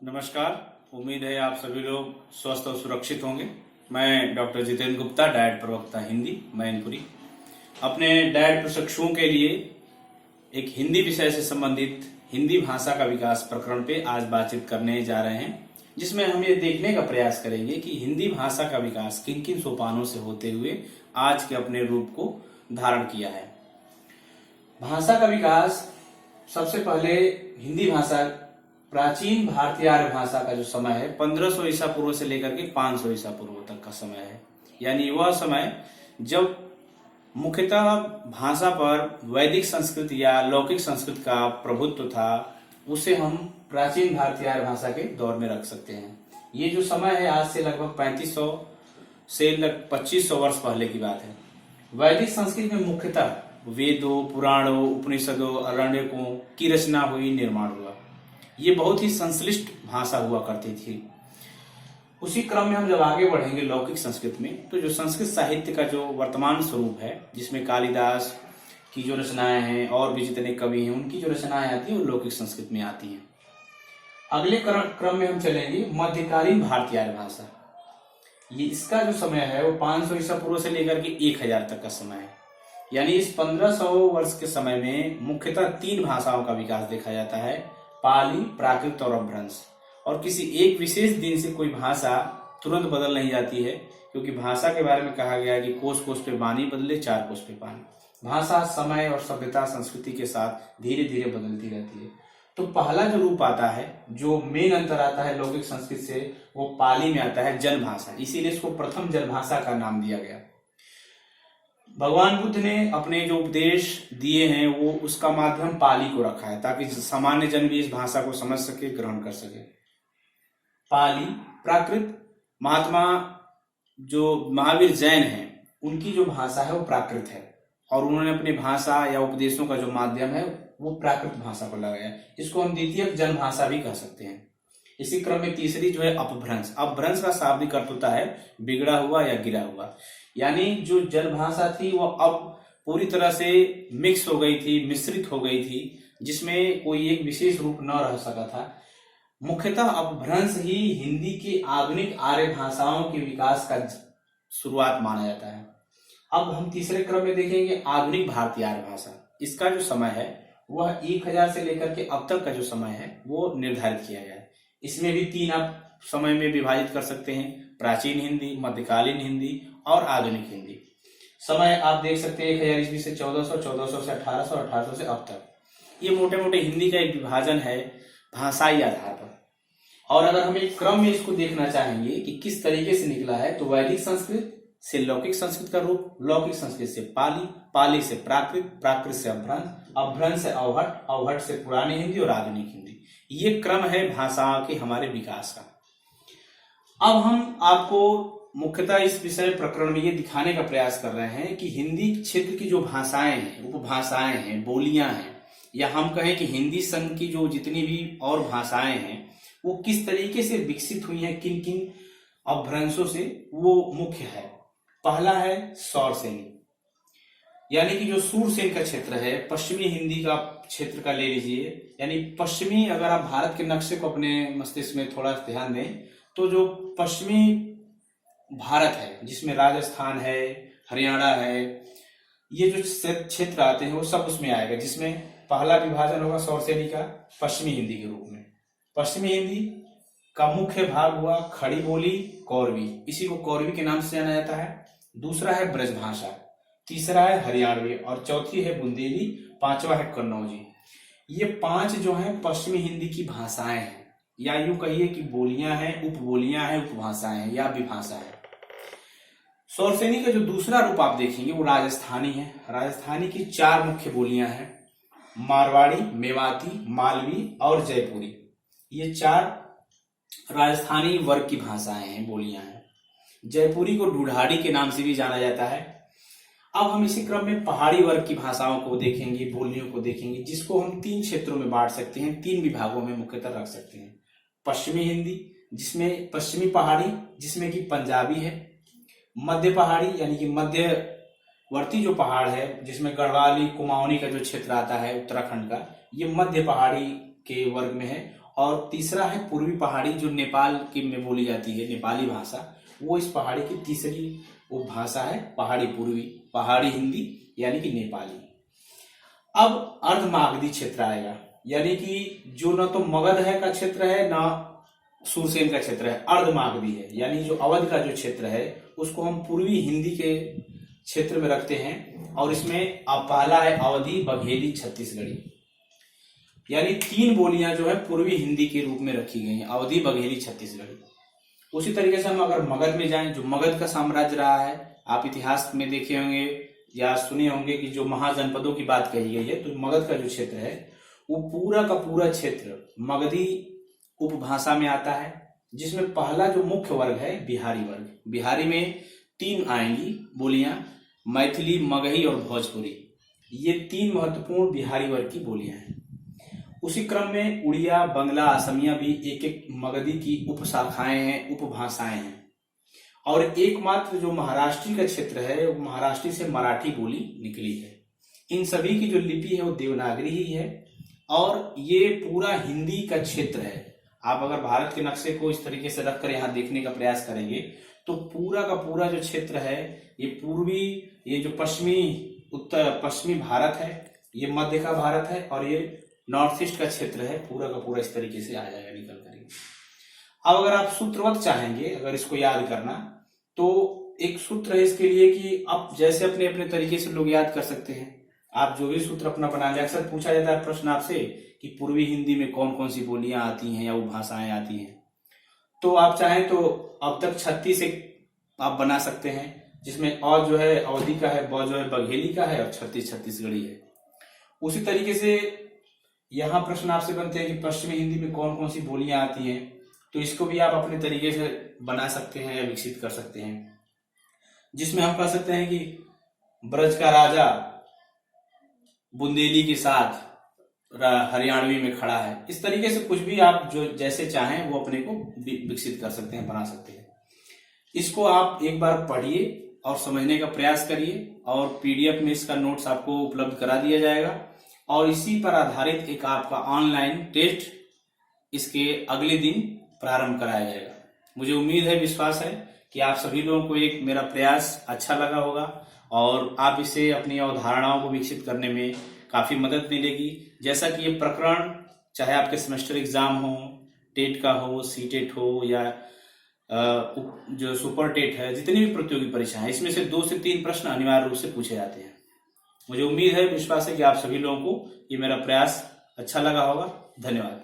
नमस्कार। उम्मीद है आप सभी लोग स्वस्थ और सुरक्षित होंगे। मैं डॉक्टर जितेंद्र गुप्ता, डाइट प्रवक्ता हिंदी, मैनपुरी, अपने डाइट प्रशिक्षुओं के लिए एक हिंदी विषय से संबंधित हिंदी भाषा का विकास प्रकरण पे आज बातचीत करने जा रहे हैं, जिसमें हम ये देखने का प्रयास करेंगे कि हिंदी भाषा का विकास किन किन सोपानों से होते हुए आज के अपने रूप को धारण किया है। भाषा का विकास सबसे पहले हिंदी भाषा प्राचीन भारतीय आर्य भाषा का जो समय है 1500 ईसा पूर्व से लेकर के 500 ईसा पूर्व तक का समय है। यानी वह समय जब मुख्यतः भाषा पर वैदिक संस्कृत या लौकिक संस्कृत का प्रभुत्व था, उसे हम प्राचीन भारतीय आर्य भाषा के दौर में रख सकते हैं। ये जो समय है आज से लगभग 3500 से 2500 वर्ष पहले की बात है। वैदिक संस्कृत में मुख्यतः वेदों, पुराणों, उपनिषदों, अरण्यकों की रचना हुई, निर्माण हुआ। ये बहुत ही संश्लिष्ट भाषा हुआ करती थी। उसी क्रम में हम जब आगे बढ़ेंगे लौकिक संस्कृत में, तो जो संस्कृत साहित्य का जो वर्तमान स्वरूप है, जिसमें कालिदास की जो रचनाएं हैं और भी जितने कवि हैं उनकी जो रचनाएं आती हैं वो लौकिक संस्कृत में आती हैं। अगले क्रम में हम चलेंगे मध्यकालीन भारतीय आर्य भाषा। ये इसका जो समय है वो 500 ईसा पूर्व से लेकर के 1000 तक का समय है। यानी इस 1500 वर्ष के समय में मुख्यतः 3 भाषाओं का विकास देखा जाता है, पाली, प्राकृत और अपभ्रंश। और किसी एक विशेष दिन से कोई भाषा तुरंत बदल नहीं जाती है, क्योंकि भाषा के बारे में कहा गया है कि कोस कोस पे वाणी बदले, 4 कोस पे पानी। भाषा समय और सभ्यता संस्कृति के साथ धीरे धीरे बदलती रहती है। तो पहला जो रूप आता है, जो मेन अंतर आता है लौकिक संस्कृत से, वो पाली में आता है, जन भाषा। इसीलिए इसको प्रथम जन भाषा का नाम दिया गया। भगवान बुद्ध ने अपने जो उपदेश दिए हैं वो उसका माध्यम पाली को रखा है, ताकि सामान्य जन भी इस भाषा को समझ सके, ग्रहण कर सके। पाली, प्राकृत, महात्मा जो महावीर जैन हैं उनकी जो भाषा है वो प्राकृत है, और उन्होंने अपनी भाषा या उपदेशों का जो माध्यम है वो प्राकृत भाषा को लगाया। इसको हम द्वितीयक जन भाषा भी कह सकते हैं। इसी क्रम में तीसरी जो है अपभ्रंश। अपभ्रंश का शाब्दिक अर्थ होता है बिगड़ा हुआ या गिरा हुआ। यानी जो जन भाषा थी वो अब पूरी तरह से मिक्स हो गई थी, मिश्रित हो गई थी, जिसमें कोई एक विशेष रूप न रह सका था। मुख्यतः अपभ्रंश ही हिंदी की आधुनिक आर्य भाषाओं के विकास का शुरुआत माना जाता है। अब हम तीसरे क्रम में देखेंगे आधुनिक भारतीय आर्य भाषा। इसका जो समय है वह 1000 से लेकर के अब तक का जो समय है वो निर्धारित किया गया है। इसमें भी 3 आप समय में विभाजित कर सकते हैं, प्राचीन हिंदी, मध्यकालीन हिंदी और आधुनिक हिंदी। समय आप देख सकते हैं 1000 ईस्वी से 1400, 1400 से 1800, 1800 से अब तक। ये मोटे मोटे हिंदी का एक विभाजन है भाषाई आधार पर। और अगर हम एक क्रम में इसको देखना चाहेंगे कि किस तरीके से निकला है, तो वैदिक संस्कृत से लौकिक संस्कृत का रूप, लौकिक संस्कृत से पाली, पाली से प्राकृत, प्राकृत से अपभ्रंश, अपभ्रंश से अवहट, अवहट से पुरानी हिंदी और आधुनिक हिंदी। ये क्रम है भाषाओं के हमारे विकास का। अब हम आपको मुख्यतः इस विषय प्रकरण में ये दिखाने का प्रयास कर रहे हैं कि हिंदी क्षेत्र की जो भाषाएं हैं, उपभाषाएं हैं, बोलियां हैं, या हम कहें कि हिंदी संघ की जो जितनी भी और भाषाएं हैं वो किस तरीके से विकसित हुई हैं, किन किन अपभ्रंशों से, वो मुख्य है। पहला है सौरसेनी, यानी कि जो सूरसेन का क्षेत्र है, पश्चिमी हिंदी का क्षेत्र का ले लीजिए। यानी पश्चिमी, अगर आप भारत के नक्शे को अपने मस्तिष्क में थोड़ा ध्यान दें, तो जो पश्चिमी भारत है, जिसमें राजस्थान है, हरियाणा है, ये जो क्षेत्र आते हैं वो सब उसमें आएगा, जिसमें पहला विभाजन होगा सौरसेनी का पश्चिमी हिंदी के रूप में। पश्चिमी हिंदी का मुख्य भाग हुआ खड़ी बोली, कौरवी, इसी को कौरवी के नाम से जाना जाता है। दूसरा है ब्रजभाषा, तीसरा है हरियाणवी, और चौथी है बुंदेली, 5वां है कन्नौजी। ये 5 जो है पश्चिमी हिंदी की भाषाएं हैं, या यूं कहिए कि बोलियां हैं, उपबोलियां हैं, उपभाषाएं हैं या विभाषा है। सौरसेनी का जो दूसरा रूप आप देखेंगे वो राजस्थानी है। राजस्थानी की 4 मुख्य बोलियां हैं, मारवाड़ी, मेवाती, मालवी और जयपुरी। ये 4 राजस्थानी वर्ग की भाषाएं हैं, बोलियां हैं। जयपुरी को ढूढ़ाड़ी के नाम से भी जाना जाता है। अब हम इसी क्रम में पहाड़ी वर्ग की भाषाओं को देखेंगे, बोलियों को देखेंगे, जिसको हम 3 क्षेत्रों में बांट सकते हैं, 3 विभागों में मुख्यतः रख सकते हैं। पश्चिमी हिंदी, जिसमें पश्चिमी पहाड़ी, जिसमें कि पंजाबी है। मध्य पहाड़ी, यानी कि मध्यवर्ती जो पहाड़ है, जिसमें गढ़वाली, कुमाऊनी का जो क्षेत्र आता है उत्तराखंड का, ये मध्य पहाड़ी के वर्ग में है। और तीसरा है पूर्वी पहाड़ी, जो नेपाल की में बोली जाती है, नेपाली भाषा। वो इस पहाड़ी की तीसरी वो भाषा है पहाड़ी पूर्वी, पहाड़ी हिंदी यानी कि नेपाली। अब अर्धमागधी क्षेत्र आएगा, यानी कि जो न तो मगध है का क्षेत्र है ना सुरसेन का क्षेत्र है, अर्धमागधी है, यानी जो अवध का जो क्षेत्र है उसको हम पूर्वी हिंदी के क्षेत्र में रखते हैं। और इसमें अब पहला है अवधी, बघेली, छत्तीसगढ़ी, यानी 3 बोलियां जो है पूर्वी हिंदी के रूप में रखी गई हैं, अवधी, बघेली, छत्तीसगढ़ी। उसी तरीके से हम अगर मगध में जाएं, जो मगध का साम्राज्य रहा है, आप इतिहास में देखे होंगे या सुने होंगे कि जो महाजनपदों की बात कही गई है, तो मगध का जो क्षेत्र है वो पूरा का पूरा क्षेत्र मगधी उपभाषा में आता है, जिसमें पहला जो मुख्य वर्ग है बिहारी वर्ग। बिहारी में 3 आएंगी बोलियां, मैथिली, मगही और भोजपुरी। ये 3 महत्वपूर्ण बिहारी वर्ग की बोलियां हैं। उसी क्रम में उड़िया, बंगला, असमिया भी एक एक मगधी की उपशाखाएं हैं, उपभाषाएं हैं। और एकमात्र जो महाराष्ट्री का क्षेत्र है, वो महाराष्ट्री से मराठी बोली निकली है। इन सभी की जो लिपि है वो देवनागरी ही है, और ये पूरा हिंदी का क्षेत्र है। आप अगर भारत के नक्शे को इस तरीके से रखकर यहाँ देखने का प्रयास करेंगे तो पूरा का पूरा जो क्षेत्र है, ये पूर्वी, ये जो पश्चिमी भारत है, ये मध्य का भारत है, और ये नॉर्थ ईस्ट का क्षेत्र है, पूरा का पूरा इस तरीके से आ जाएगा निकल कर। अब अगर आप सूत्रवत चाहेंगे, अगर इसको याद करना, तो एक सूत्र है इसके लिए कि आप जैसे अपने अपने तरीके से लोग याद कर सकते हैं। आप जो भी सूत्र अपना बना ले, अक्सर पूछा जाता है प्रश्न आपसे कि पूर्वी हिंदी में कौन कौन सी बोलियां आती हैं या वो भाषाएं आती हैं। तो आप चाहें तो अब तक 36 आप बना सकते हैं, जिसमें अ जो है अवधी का है, ब जो है बघेली का है, और 36 छत्तीसगढ़ी है। उसी तरीके से यहाँ प्रश्न आपसे बनते हैं कि पश्चिमी हिंदी में कौन कौन सी बोलियां आती हैं, तो इसको भी आप अपने तरीके से बना सकते हैं या विकसित कर सकते हैं, जिसमें हम कह सकते हैं कि ब्रज का राजा बुंदेली के साथ हरियाणवी में खड़ा है। इस तरीके से कुछ भी आप जो जैसे चाहें वो अपने को विकसित कर सकते हैं, बना सकते हैं। इसको आप एक बार पढ़िए और समझने का प्रयास करिए, और पीडीएफ में इसका नोट्स आपको उपलब्ध करा दिया जाएगा, और इसी पर आधारित एक आपका ऑनलाइन टेस्ट इसके अगले दिन प्रारंभ कराया जाएगा। मुझे उम्मीद है, विश्वास है कि आप सभी लोगों को एक मेरा प्रयास अच्छा लगा होगा, और आप इसे अपनी अवधारणाओं को विकसित करने में काफी मदद मिलेगी। जैसा कि ये प्रकरण चाहे आपके सेमेस्टर एग्जाम हो, टेट का हो, सीटेट हो, या जो सुपर टेट है, जितनी भी प्रतियोगी परीक्षा है, इसमें से 2 से 3 प्रश्न अनिवार्य रूप से पूछे जाते हैं। मुझे उम्मीद है, विश्वास है कि आप सभी लोगों को ये मेरा प्रयास अच्छा लगा होगा। धन्यवाद।